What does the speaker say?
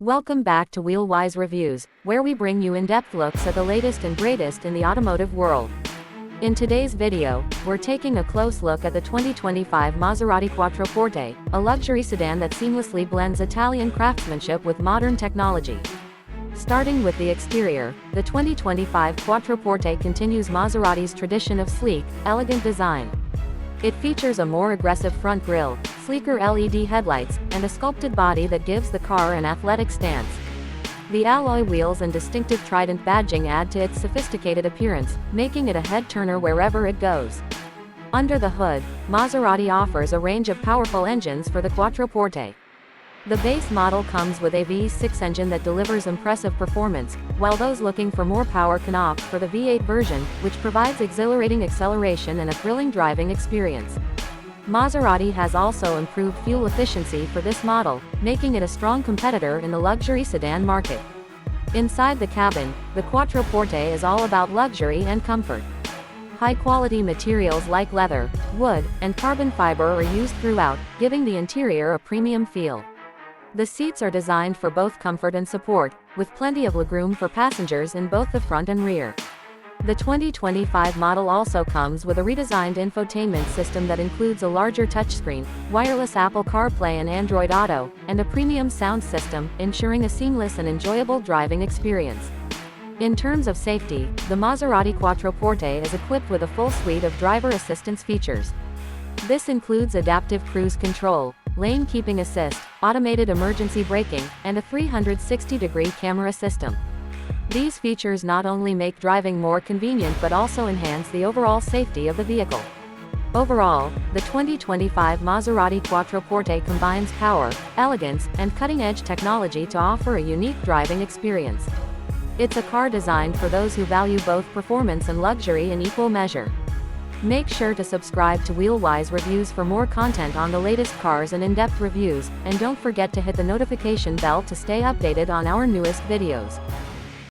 Welcome back to Wheelwise Reviews, where we bring you in-depth looks at the latest and greatest in the automotive world. In today's video, we're taking a close look at the 2025 Maserati Quattroporte, a luxury sedan that seamlessly blends Italian craftsmanship with modern technology. Starting with the exterior, the 2025 Quattroporte continues Maserati's tradition of sleek, elegant design. It features a more aggressive front grille, sleeker LED headlights, and a sculpted body that gives the car an athletic stance. The alloy wheels and distinctive Trident badging add to its sophisticated appearance, making it a head-turner wherever it goes. Under the hood, Maserati offers a range of powerful engines for the Quattroporte. The base model comes with a V6 engine that delivers impressive performance, while those looking for more power can opt for the V8 version, which provides exhilarating acceleration and a thrilling driving experience. Maserati has also improved fuel efficiency for this model, making it a strong competitor in the luxury sedan market. Inside the cabin, the Quattroporte is all about luxury and comfort. High-quality materials like leather, wood, and carbon fiber are used throughout, giving the interior a premium feel. The seats are designed for both comfort and support, with plenty of legroom for passengers in both the front and rear. The 2025 model also comes with a redesigned infotainment system that includes a larger touchscreen, wireless Apple CarPlay and Android Auto, and a premium sound system, ensuring a seamless and enjoyable driving experience. In terms of safety, the Maserati Quattroporte is equipped with a full suite of driver assistance features. This includes adaptive cruise control, lane keeping assist, automated emergency braking, and a 360-degree camera system. These features not only make driving more convenient but also enhance the overall safety of the vehicle. Overall, the 2025 Maserati Quattroporte combines power, elegance, and cutting-edge technology to offer a unique driving experience. It's a car designed for those who value both performance and luxury in equal measure. Make sure to subscribe to Wheelwise Reviews for more content on the latest cars and in-depth reviews, and don't forget to hit the notification bell to stay updated on our newest videos.